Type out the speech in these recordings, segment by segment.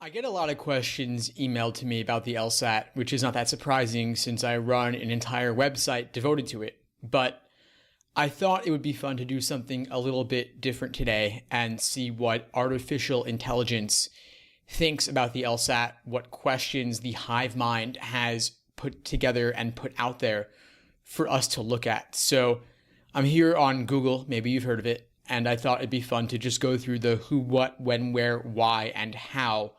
I get a lot of questions emailed to me about the LSAT, which is not that surprising since I run an entire website devoted to it. But I thought it would be fun to do something a little bit different today and see what artificial intelligence thinks about the LSAT, what questions the hive mind has put together and put out there for us to look at. So I'm here on Google, maybe you've heard of it, and I thought it'd be fun to just go through the who, what, when, where, why, and how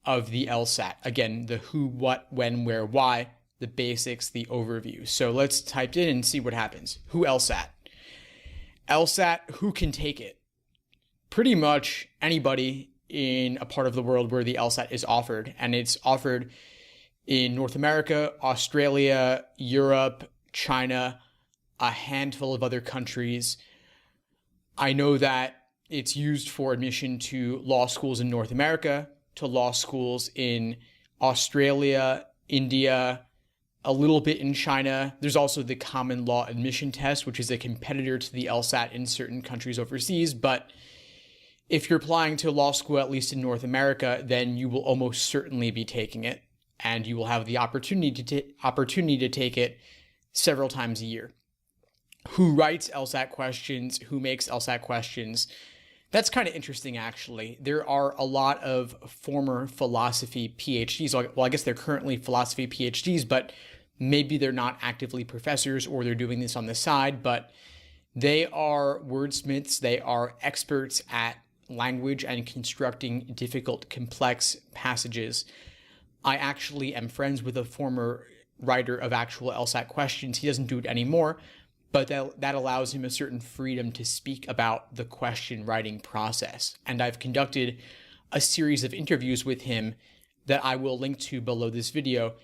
of the LSAT. Again, the who, what, when, where, why, the basics, the overview. So let's type it in and see what happens. Who LSAT? LSAT, who can take it? Pretty much anybody in a part of the world where the LSAT is offered. And it's offered in North America, Australia, Europe, China, a handful of other countries. I know that it's used for admission to law schools in North America, to law schools in Australia, India, a little bit in China. There's also the common law admission test, which is a competitor to the LSAT in certain countries overseas. But if you're applying to law school, at least in North America, then you will almost certainly be taking it, and you will have the opportunity to take it several times a year. Who writes LSAT questions? Who makes LSAT questions? That's kind of interesting, actually. There are a lot of former philosophy PhDs. Well, I guess they're currently philosophy PhDs, but maybe they're not actively professors or they're doing this on the side, but they are wordsmiths. They are experts at language and constructing difficult, complex passages. I actually am friends with a former writer of actual LSAT questions. He doesn't do it anymore, but that allows him a certain freedom to speak about the question writing process. And I've conducted a series of interviews with him that I will link to below this video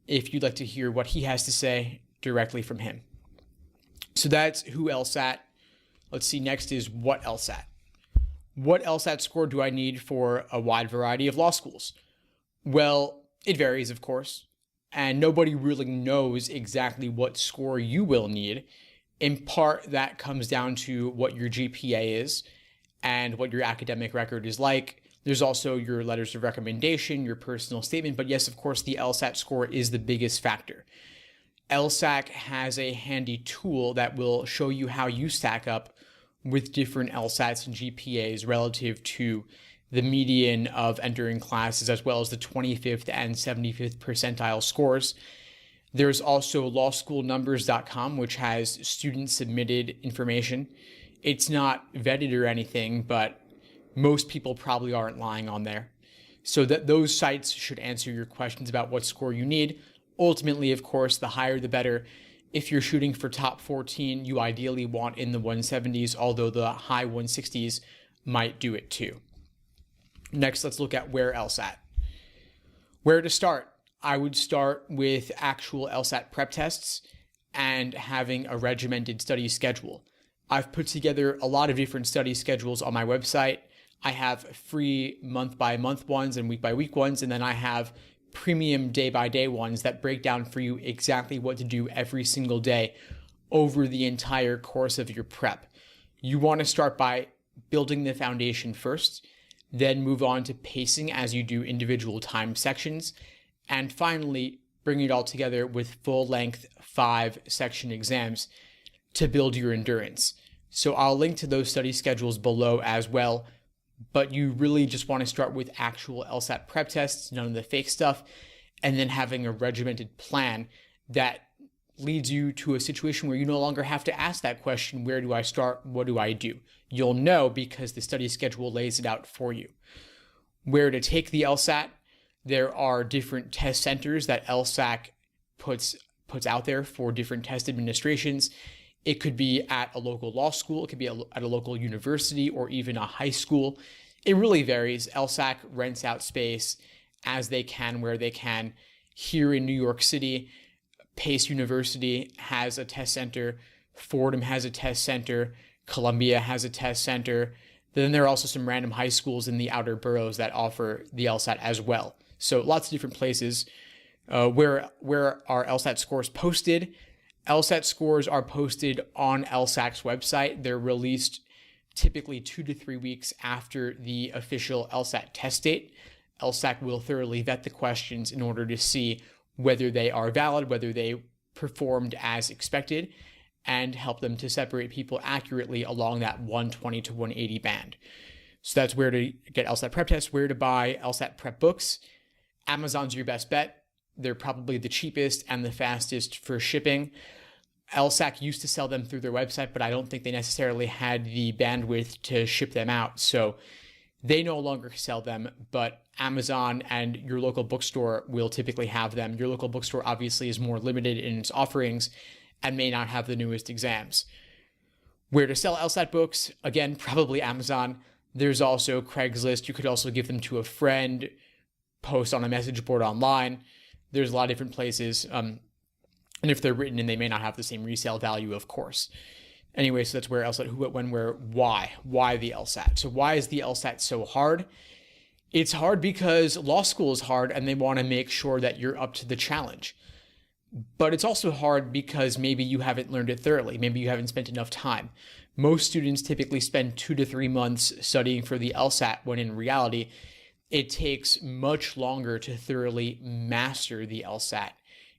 if you'd like to hear what he has to say directly from him. So that's who LSAT. Let's see, next is what LSAT. What LSAT score do I need for a wide variety of law schools? Well, it varies, of course, and nobody really knows exactly what score you will need. In part, that comes down to what your GPA is and what your academic record is like. There's also your letters of recommendation, your personal statement, but yes, of course, the LSAT score is the biggest factor. LSAC has a handy tool that will show you how you stack up with different LSATs and GPAs relative to the median of entering classes, as well as the 25th and 75th percentile scores. There's also lawschoolnumbers.com, which has student submitted information. It's not vetted or anything, but most people probably aren't lying on there. So that those sites should answer your questions about what score you need. Ultimately, of course, the higher the better. If you're shooting for top 14, you ideally want in the 170s, although the high 160s might do it too. Next, let's look at where LSAT. Where to start? I would start with actual LSAT prep tests and having a regimented study schedule. I've put together a lot of different study schedules on my website. I have free month-by-month ones and week-by-week ones, and then I have premium day-by-day ones that break down for you exactly what to do every single day over the entire course of your prep. You want to start by building the foundation first, then move on to pacing as you do individual time sections, and finally bring it all together with full-length 5-section exams to build your endurance. So I'll link to those study schedules below as well, but you really just want to start with actual LSAT prep tests, none of the fake stuff, and then having a regimented plan that leads you to a situation where you no longer have to ask that question, where do I start, what do I do? You'll know because the study schedule lays it out for you. Where to take the LSAT? There are different test centers that LSAC puts out there for different test administrations. It could be at a local law school, it could be at a local university, or even a high school. It really varies. LSAC rents out space as they can, where they can. Here in New York City, Pace University has a test center, Fordham has a test center, Columbia has a test center. Then there are also some random high schools in the outer boroughs that offer the LSAT as well. So lots of different places. Where are LSAT scores posted? LSAT scores are posted on LSAC's website. They're released typically 2 to 3 weeks after the official LSAT test date. LSAC will thoroughly vet the questions in order to see whether they are valid, whether they performed as expected, and help them to separate people accurately along that 120 to 180 band. So that's where to get LSAT prep tests, where to buy LSAT prep books. Amazon's your best bet. They're probably the cheapest and the fastest for shipping. LSAC used to sell them through their website, but I don't think they necessarily had the bandwidth to ship them out. So they no longer sell them, but Amazon and your local bookstore will typically have them. Your local bookstore obviously is more limited in its offerings and may not have the newest exams. Where to sell LSAT books? Again, probably Amazon. There's also Craigslist. You could also give them to a friend, post on a message board online. There's a lot of different places. And if they're written in, they may not have the same resale value, of course. Anyway, so that's where LSAT, who, what, when, where, why. Why the LSAT? So why is the LSAT so hard? It's hard because law school is hard and they want to make sure that you're up to the challenge. But it's also hard because maybe you haven't learned it thoroughly. Maybe you haven't spent enough time. Most students typically spend 2 to 3 months studying for the LSAT, when in reality, it takes much longer to thoroughly master the LSAT.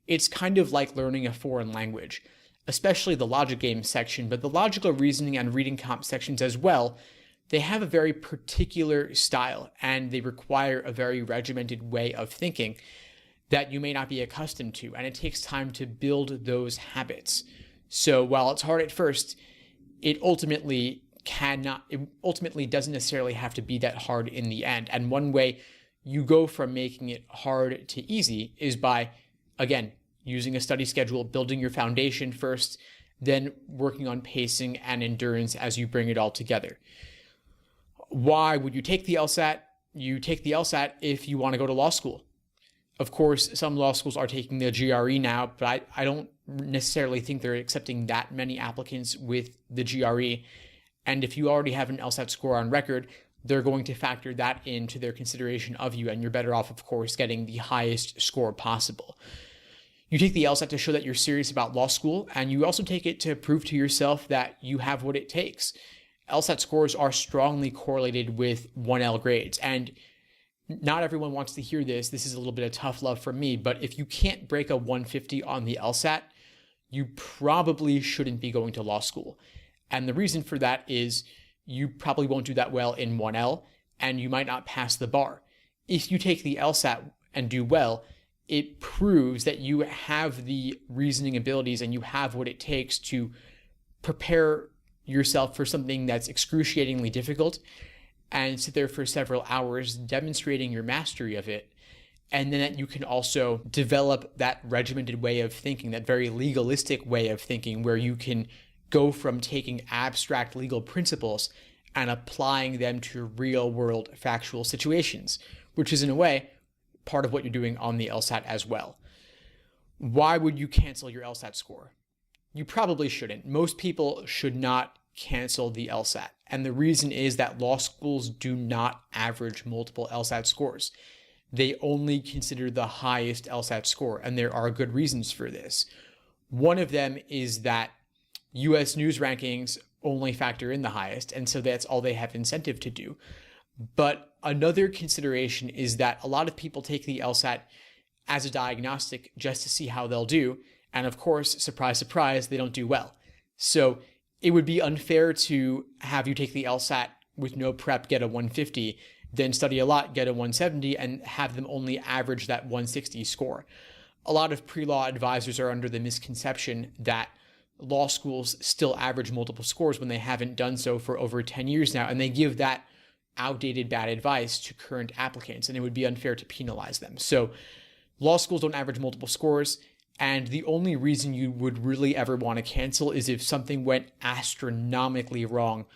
It's kind of like learning a foreign language, especially the logic game section, but the logical reasoning and reading comp sections as well. They have a very particular style and they require a very regimented way of thinking that you may not be accustomed to, and it takes time to build those habits. So while it's hard at first, it ultimately doesn't necessarily have to be that hard in the end. And one way you go from making it hard to easy is by, again, using a study schedule, building your foundation first, then working on pacing and endurance as you bring it all together. Why would you take the LSAT? You take the LSAT if you want to go to law school. Of course, some law schools are taking the GRE now, but I don't necessarily think they're accepting that many applicants with the GRE. And if you already have an LSAT score on record, they're going to factor that into their consideration of you, and you're better off, of course, getting the highest score possible. You take the LSAT to show that you're serious about law school, and you also take it to prove to yourself that you have what it takes. LSAT scores are strongly correlated with 1L grades, and not everyone wants to hear this. This is a little bit of tough love from me, but if you can't break a 150 on the LSAT, you probably shouldn't be going to law school. And the reason for that is you probably won't do that well in 1L, and you might not pass the bar. If you take the LSAT and do well, it proves that you have the reasoning abilities and you have what it takes to prepare yourself for something that's excruciatingly difficult and sit there for several hours demonstrating your mastery of it. And then that you can also develop that regimented way of thinking, that very legalistic way of thinking, where you can go from taking abstract legal principles and applying them to real world factual situations, which is in a way part of what you're doing on the LSAT as well. Why would you cancel your LSAT score? You probably shouldn't. Most people should not cancel the LSAT. And the reason is that law schools do not average multiple LSAT scores. They only consider the highest LSAT score, and there are good reasons for this. One of them is that US news rankings only factor in the highest, and so that's all they have incentive to do. But another consideration is that a lot of people take the LSAT as a diagnostic just to see how they'll do, and of course, surprise, surprise, they don't do well. So it would be unfair to have you take the LSAT with no prep, get a 150, then study a lot, get a 170, and have them only average that 160 score. A lot of pre-law advisors are under the misconception that law schools still average multiple scores when they haven't done so for over 10 years now, and they give that outdated bad advice to current applicants, and it would be unfair to penalize them. So law schools don't average multiple scores, and the only reason you would really ever want to cancel is if something went astronomically wrong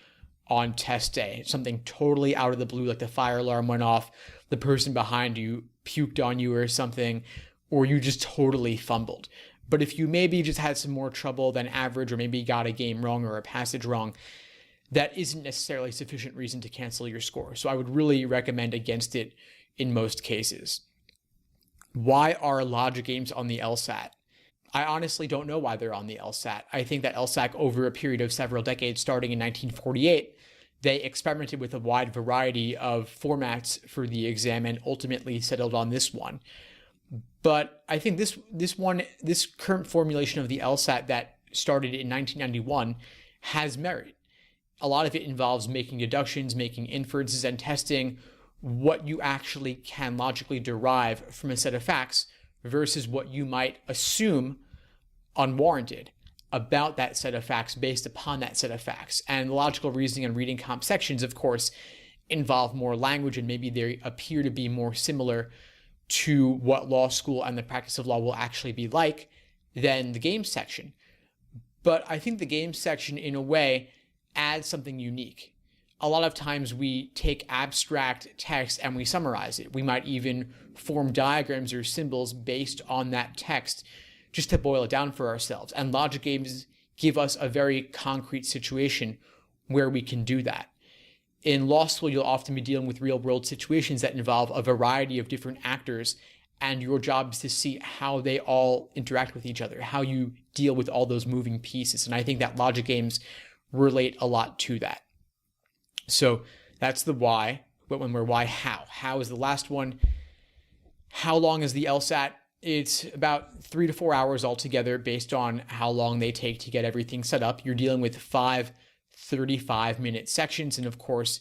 on test day, something totally out of the blue, like the fire alarm went off, the person behind you puked on you or something, or you just totally fumbled. But if you maybe just had some more trouble than average, or maybe got a game wrong or a passage wrong, that isn't necessarily sufficient reason to cancel your score. So I would really recommend against it in most cases. Why are logic games on the LSAT? I honestly don't know why they're on the LSAT. I think that LSAC, over a period of several decades, starting in 1948, they experimented with a wide variety of formats for the exam and ultimately settled on this one. But I think this current formulation of the LSAT that started in 1991 has merit. A lot of it involves making deductions, making inferences, and testing what you actually can logically derive from a set of facts versus what you might assume unwarranted about that set of facts based upon that set of facts. And logical reasoning and reading comp sections, of course, involve more language, and maybe they appear to be more similar to what law school and the practice of law will actually be like than the games section. But I think the games section, in a way, adds something unique. A lot of times we take abstract text and we summarize it. We might even form diagrams or symbols based on that text just to boil it down for ourselves. And logic games give us a very concrete situation where we can do that. In law school, you'll often be dealing with real-world situations that involve a variety of different actors, and your job is to see how they all interact with each other, how you deal with all those moving pieces. And I think that logic games relate a lot to that. So that's the why. But when we're why, how? How is the last one. How long is the LSAT? It's about 3 to 4 hours altogether based on how long they take to get everything set up. You're dealing with 5 35-minute sections. And of course,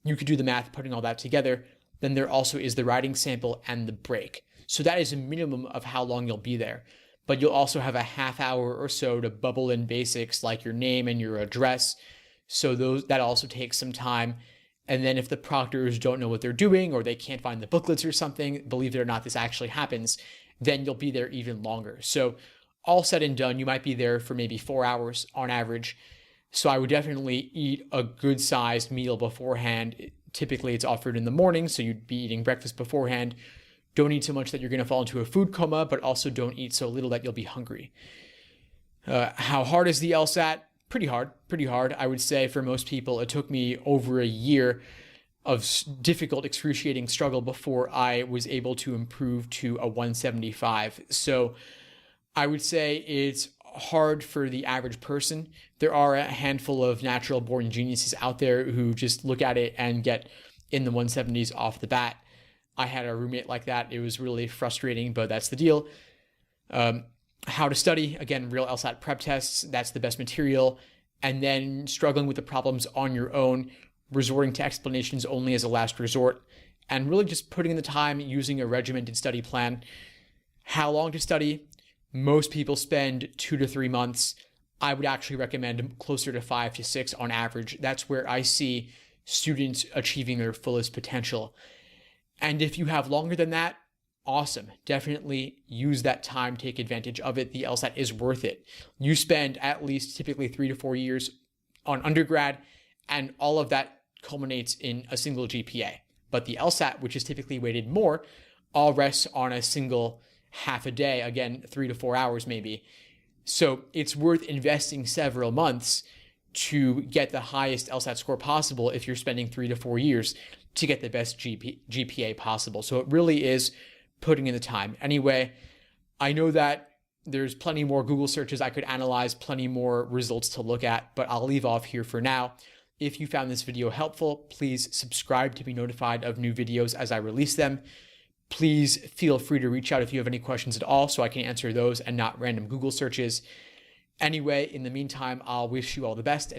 you could do the math putting all that together. Then there also is the writing sample and the break. So that is a minimum of how long you'll be there. But you'll also have a half hour or so to bubble in basics like your name and your address. So that also takes some time. And then if the proctors don't know what they're doing or they can't find the booklets or something, believe it or not, this actually happens, then you'll be there even longer. So all said and done, you might be there for maybe 4 hours on average. So I would definitely eat a good sized meal beforehand. Typically it's offered in the morning, so you'd be eating breakfast beforehand. Don't eat so much that you're going to fall into a food coma, but also don't eat so little that you'll be hungry. How hard is the LSAT? Pretty hard. I would say for most people, it took me over a year of difficult, excruciating struggle before I was able to improve to a 175. So I would say it's hard for the average person. There are a handful of natural born geniuses out there who just look at it and get in the 170s off the bat. I had a roommate like that. It was really frustrating, but that's the deal. How to study, again, real LSAT prep tests, that's the best material. And then struggling with the problems on your own, resorting to explanations only as a last resort, and really just putting in the time using a regimented study plan. How long to study? Most people spend 2 to 3 months. I would actually recommend closer to 5 to 6 on average. That's where I see students achieving their fullest potential. And if you have longer than that, awesome. Definitely use that time, take advantage of it. The LSAT is worth it. You spend at least typically 3 to 4 years on undergrad, and all of that culminates in a single GPA. But the LSAT, which is typically weighted more, all rests on a single half a day, again, 3 to 4 hours maybe. So it's worth investing several months to get the highest LSAT score possible if you're spending 3 to 4 years to get the best GPA possible. So it really is putting in the time. Anyway, I know that there's plenty more Google searches I could analyze, plenty more results to look at, but I'll leave off here for now. If you found this video helpful, please subscribe to be notified of new videos as I release them. Please feel free to reach out if you have any questions at all so I can answer those and not random Google searches. Anyway, in the meantime, I'll wish you all the best.